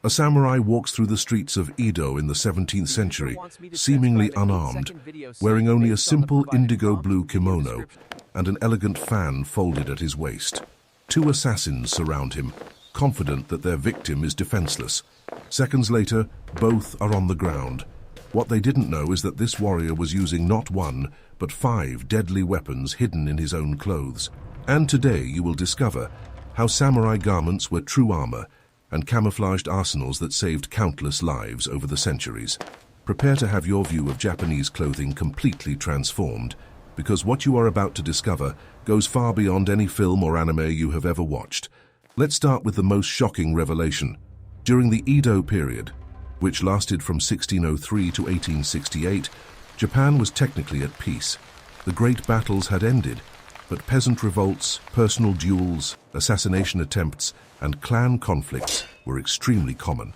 A samurai walks through the streets of Edo in the 17th century, seemingly unarmed, wearing only a simple indigo blue kimono and an elegant fan folded at his waist. Two assassins surround him, confident that their victim is defenseless. Seconds later, both are on the ground. What they didn't know is that this warrior was using not one, but 5 deadly weapons hidden in his own clothes. And today you will discover how samurai garments were true armor and camouflaged arsenals that saved countless lives over the centuries. Prepare to have your view of Japanese clothing completely transformed, because what you are about to discover goes far beyond any film or anime you have ever watched. Let's start with the most shocking revelation. During the Edo period, which lasted from 1603 to 1868, Japan was technically at peace. The great battles had ended, but peasant revolts, personal duels, assassination attempts, and clan conflicts were extremely common.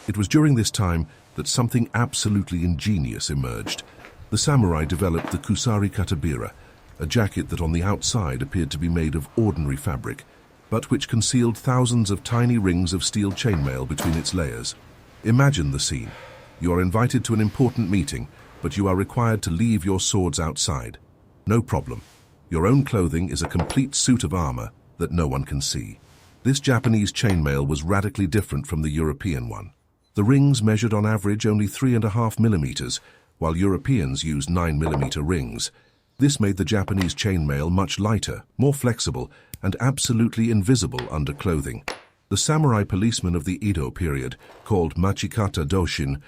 It was during this time that something absolutely ingenious emerged. The samurai developed the kusari katabira, a jacket that on the outside appeared to be made of ordinary fabric, but which concealed thousands of tiny rings of steel chainmail between its layers. Imagine the scene. You are invited to an important meeting, but you are required to leave your swords outside. No problem. Your own clothing is a complete suit of armor that no one can see. This Japanese chainmail was radically different from the European one. The rings measured on average only 3.5 millimeters, while Europeans used 9 millimeter rings. This made the Japanese chainmail much lighter, more flexible, and absolutely invisible under clothing. The samurai policemen of the Edo period, called Machikata Doshin,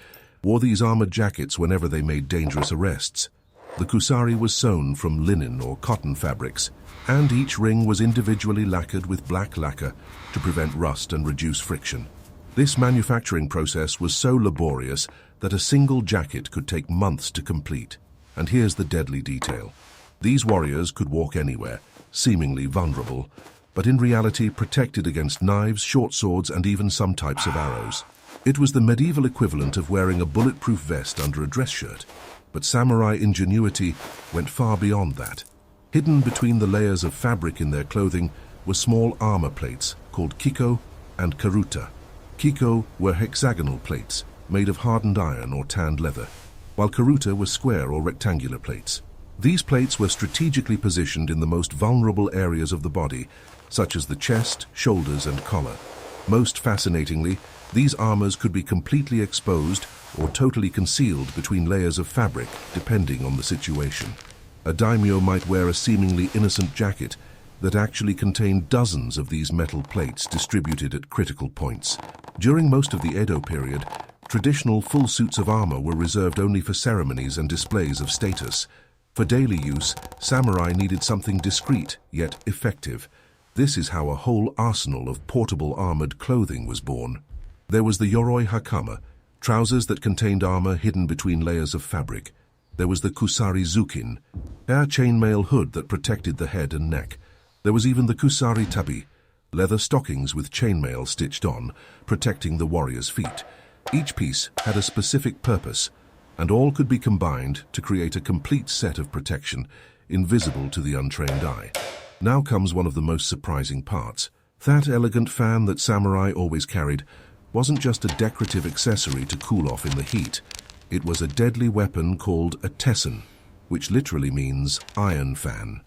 wore these armored jackets whenever they made dangerous arrests. The kusari was sewn from linen or cotton fabrics, and each ring was individually lacquered with black lacquer to prevent rust and reduce friction. This manufacturing process was so laborious that a single jacket could take months to complete. And here's the deadly detail. These warriors could walk anywhere, seemingly vulnerable, but in reality protected against knives, short swords, and even some types of arrows. It was the medieval equivalent of wearing a bulletproof vest under a dress shirt, but samurai ingenuity went far beyond that. Hidden between the layers of fabric in their clothing were small armor plates called kiko and karuta. Kiko were hexagonal plates made of hardened iron or tanned leather, while karuta were square or rectangular plates. These plates were strategically positioned in the most vulnerable areas of the body, such as the chest, shoulders, and collar. Most fascinatingly, these armors could be completely exposed or totally concealed between layers of fabric, depending on the situation. A daimyo might wear a seemingly innocent jacket that actually contained dozens of these metal plates distributed at critical points. During most of the Edo period, traditional full suits of armor were reserved only for ceremonies and displays of status. For daily use, samurai needed something discreet yet effective. This is how a whole arsenal of portable armored clothing was born. There was the yoroi hakama, trousers that contained armor hidden between layers of fabric. There was the kusari zukin, hair chainmail hood that protected the head and neck. There was even the kusari tabi, leather stockings with chainmail stitched on, protecting the warrior's feet. Each piece had a specific purpose, and all could be combined to create a complete set of protection, invisible to the untrained eye. Now comes one of the most surprising parts. That elegant fan that samurai always carried wasn't just a decorative accessory to cool off in the heat. It was a deadly weapon called a tessen, which literally means iron fan.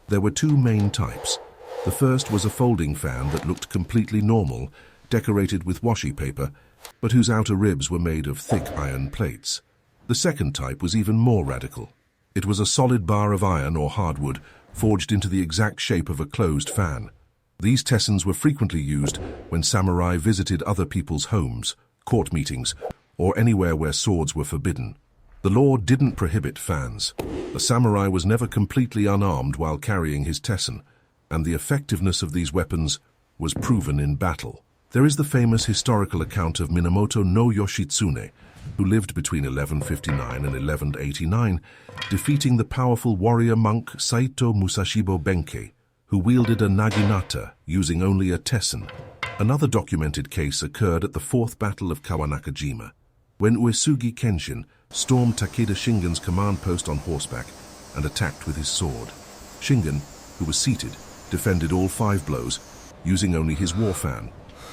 There were 2 main types. The first was a folding fan that looked completely normal, decorated with washi paper, but whose outer ribs were made of thick iron plates. The second type was even more radical. It was a solid bar of iron or hardwood forged into the exact shape of a closed fan. These tessens were frequently used when samurai visited other people's homes, court meetings, or anywhere where swords were forbidden. The law didn't prohibit fans. A samurai was never completely unarmed while carrying his tessen, and the effectiveness of these weapons was proven in battle. There is the famous historical account of Minamoto no Yoshitsune, who lived between 1159 and 1189, defeating the powerful warrior monk Saito Musashibo Benkei, who wielded a naginata using only a tessen. Another documented case occurred at the 4th Battle of Kawanakajima, when Uesugi Kenshin stormed Takeda Shingen's command post on horseback and attacked with his sword. Shingen, who was seated, defended all 5 blows, using only his war fan.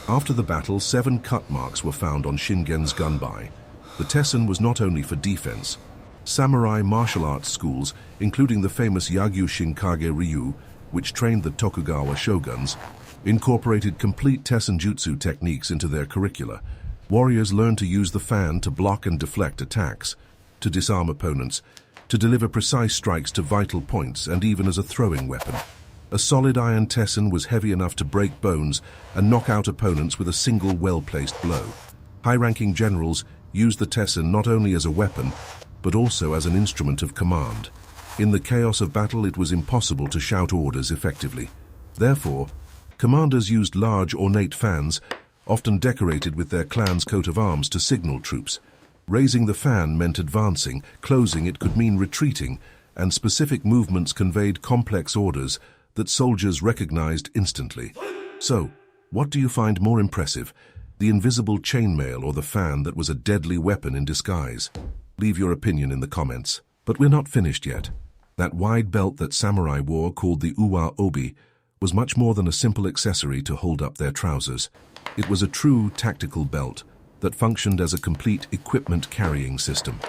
After the battle, 7 cut marks were found on Shingen's gunbai. The tessen was not only for defense. Samurai martial arts schools, including the famous Yagyu Shinkage Ryu, which trained the Tokugawa shoguns, incorporated complete tessen jutsu techniques into their curricula. Warriors learned to use the fan to block and deflect attacks, to disarm opponents, to deliver precise strikes to vital points, and even as a throwing weapon. A solid iron tessen was heavy enough to break bones and knock out opponents with a single well-placed blow. High-ranking generals used the tessen not only as a weapon, but also as an instrument of command. In the chaos of battle, it was impossible to shout orders effectively. Therefore, commanders used large, ornate fans, often decorated with their clan's coat of arms, to signal troops. Raising the fan meant advancing, closing it could mean retreating, and specific movements conveyed complex orders that soldiers recognized instantly. So, what do you find more impressive? The invisible chainmail or the fan that was a deadly weapon in disguise? Leave your opinion in the comments. But we're not finished yet. That wide belt that samurai wore, called the uwa obi, was much more than a simple accessory to hold up their trousers. It was a true tactical belt that functioned as a complete equipment carrying system.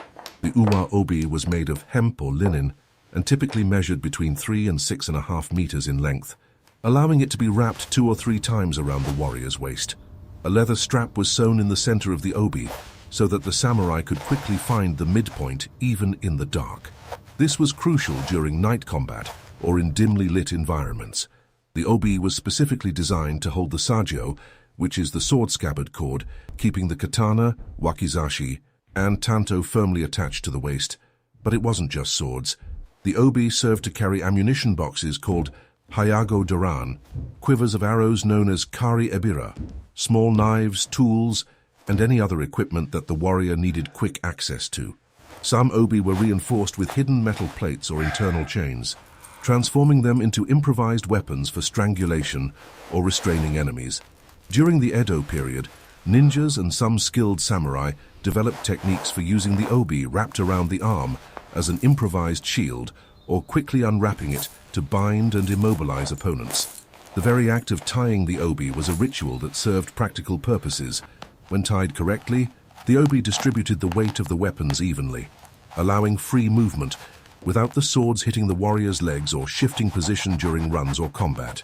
The uwa obi was made of hemp or linen and typically measured between 3 and 6.5 meters in length, allowing it to be wrapped 2 or 3 times around the warrior's waist. A leather strap was sewn in the center of the obi so that the samurai could quickly find the midpoint even in the dark. This was crucial during night combat or in dimly lit environments. The obi was specifically designed to hold the sagyo, which is the sword scabbard cord, keeping the katana, wakizashi, and tanto firmly attached to the waist. But it wasn't just swords. The obi served to carry ammunition boxes called hayago daran, quivers of arrows known as kari ebira, small knives, tools, and any other equipment that the warrior needed quick access to. Some obi were reinforced with hidden metal plates or internal chains, transforming them into improvised weapons for strangulation or restraining enemies. During the Edo period, ninjas and some skilled samurai developed techniques for using the obi wrapped around the arm as an improvised shield, or quickly unwrapping it to bind and immobilize opponents. The very act of tying the obi was a ritual that served practical purposes. When tied correctly, the obi distributed the weight of the weapons evenly, allowing free movement without the swords hitting the warrior's legs or shifting position during runs or combat.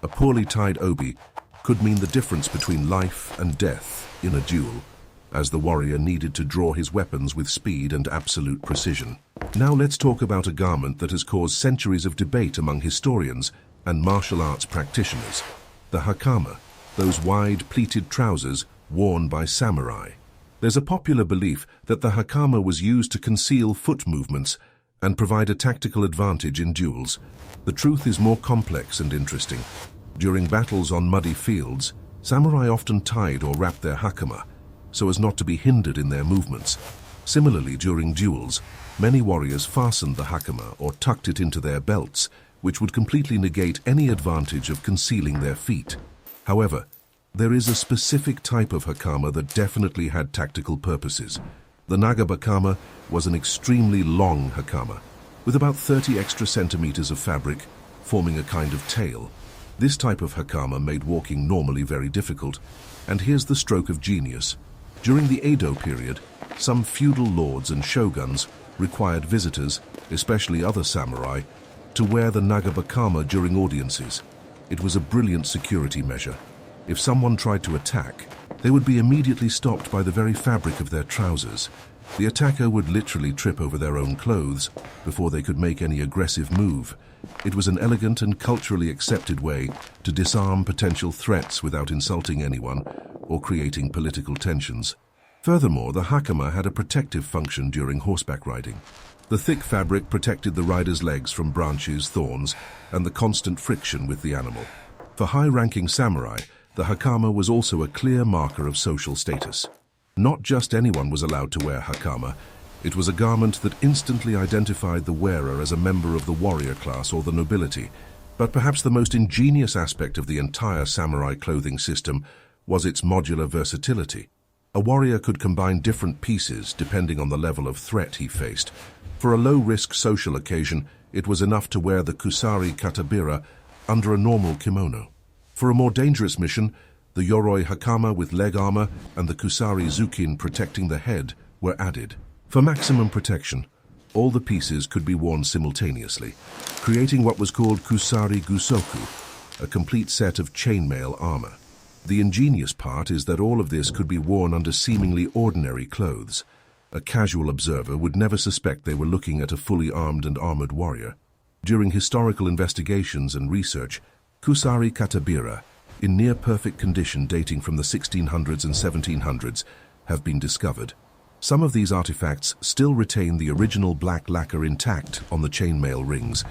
A poorly tied obi could mean the difference between life and death in a duel, as the warrior needed to draw his weapons with speed and absolute precision. Now let's talk about a garment that has caused centuries of debate among historians and martial arts practitioners: the hakama, those wide pleated trousers worn by samurai. There's a popular belief that the hakama was used to conceal foot movements and provide a tactical advantage in duels. The truth is more complex and interesting. During battles on muddy fields, samurai often tied or wrapped their hakama so as not to be hindered in their movements. Similarly, during duels, many warriors fastened the hakama or tucked it into their belts, which would completely negate any advantage of concealing their feet. However, there is a specific type of hakama that definitely had tactical purposes. The nagabakama was an extremely long hakama, with about 30 extra centimeters of fabric, forming a kind of tail. This type of hakama made walking normally very difficult, and here's the stroke of genius. During the Edo period, some feudal lords and shoguns required visitors, especially other samurai, to wear the nagabakama during audiences. It was a brilliant security measure. If someone tried to attack, they would be immediately stopped by the very fabric of their trousers. The attacker would literally trip over their own clothes before they could make any aggressive move. It was an elegant and culturally accepted way to disarm potential threats without insulting anyone or creating political tensions. Furthermore, the hakama had a protective function during horseback riding. The thick fabric protected the rider's legs from branches, thorns, and the constant friction with the animal. For high-ranking samurai, the hakama was also a clear marker of social status. Not just anyone was allowed to wear hakama. It was a garment that instantly identified the wearer as a member of the warrior class or the nobility. But perhaps the most ingenious aspect of the entire samurai clothing system was its modular versatility. A warrior could combine different pieces depending on the level of threat he faced. For a low-risk social occasion, it was enough to wear the kusari katabira under a normal kimono. For a more dangerous mission, The yoroi hakama with leg armor and the kusari zukin protecting the head were added. For maximum protection, all the pieces could be worn simultaneously, creating what was called kusari gusoku, a complete set of chainmail armor. The ingenious part is that all of this could be worn under seemingly ordinary clothes. A casual observer would never suspect they were looking at a fully armed and armored warrior. During historical investigations and research, kusari katabira, in near-perfect condition dating from the 1600s and 1700s, have been discovered. Some of these artifacts still retain the original black lacquer intact on the chainmail rings,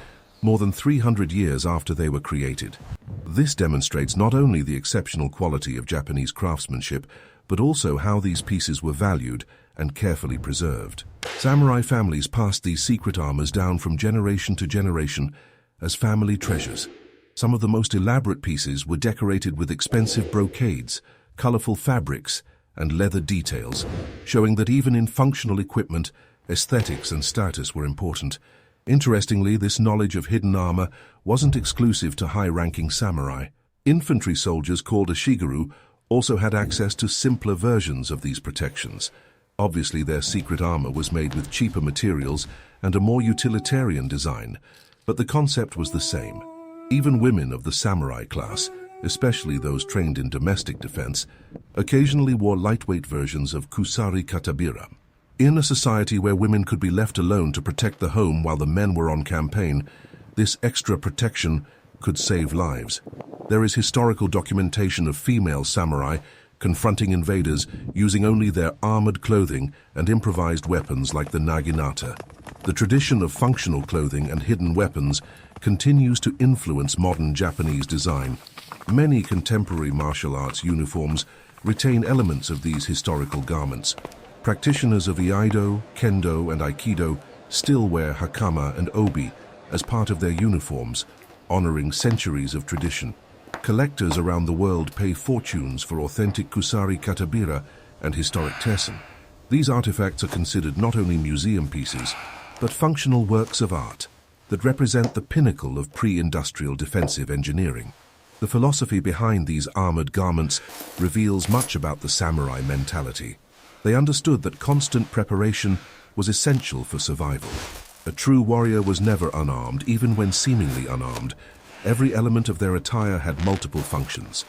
more than 300 years after they were created. This demonstrates not only the exceptional quality of Japanese craftsmanship, but also how these pieces were valued and carefully preserved. Samurai families passed these secret armors down from generation to generation as family treasures. Some of the most elaborate pieces were decorated with expensive brocades, colorful fabrics, and leather details, showing that even in functional equipment, aesthetics and status were important. Interestingly, this knowledge of hidden armor wasn't exclusive to high-ranking samurai. Infantry soldiers called a shigaru also had access to simpler versions of these protections. Obviously, their secret armor was made with cheaper materials and a more utilitarian design, but the concept was the same. Even women of the samurai class, especially those trained in domestic defense, occasionally wore lightweight versions of kusari katabira. In a society where women could be left alone to protect the home while the men were on campaign, this extra protection could save lives. There is historical documentation of female samurai confronting invaders using only their armored clothing and improvised weapons like the naginata. The tradition of functional clothing and hidden weapons continues to influence modern Japanese design. Many contemporary martial arts uniforms retain elements of these historical garments. Practitioners of Iaido, Kendo, and Aikido still wear hakama and obi as part of their uniforms, honoring centuries of tradition. Collectors around the world pay fortunes for authentic kusari katabira and historic tessen. These artifacts are considered not only museum pieces, but functional works of art that represent the pinnacle of pre-industrial defensive engineering. The philosophy behind these armored garments reveals much about the samurai mentality. They understood that constant preparation was essential for survival. A true warrior was never unarmed, even when seemingly unarmed. Every element of their attire had multiple functions.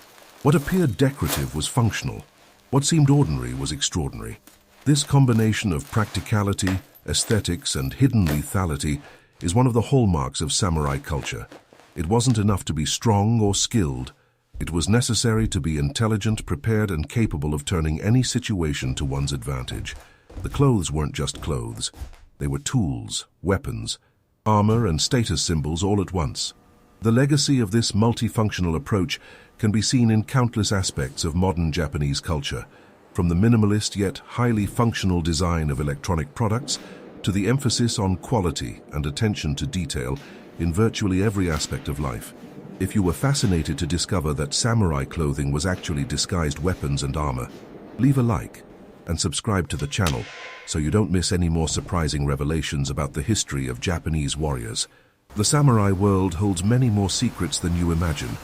What appeared decorative was functional. What seemed ordinary was extraordinary. This combination of practicality, aesthetics, and hidden lethality is one of the hallmarks of samurai culture. It wasn't enough to be strong or skilled. It was necessary to be intelligent, prepared, and capable of turning any situation to one's advantage. The clothes weren't just clothes. They were tools, weapons, armor, and status symbols all at once. The legacy of this multifunctional approach can be seen in countless aspects of modern Japanese culture, from the minimalist yet highly functional design of electronic products to the emphasis on quality and attention to detail in virtually every aspect of life. If you were fascinated to discover that samurai clothing was actually disguised weapons and armor, leave a like and subscribe to the channel so you don't miss any more surprising revelations about the history of Japanese warriors. The samurai world holds many more secrets than you imagine,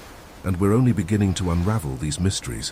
and we're only beginning to unravel these mysteries.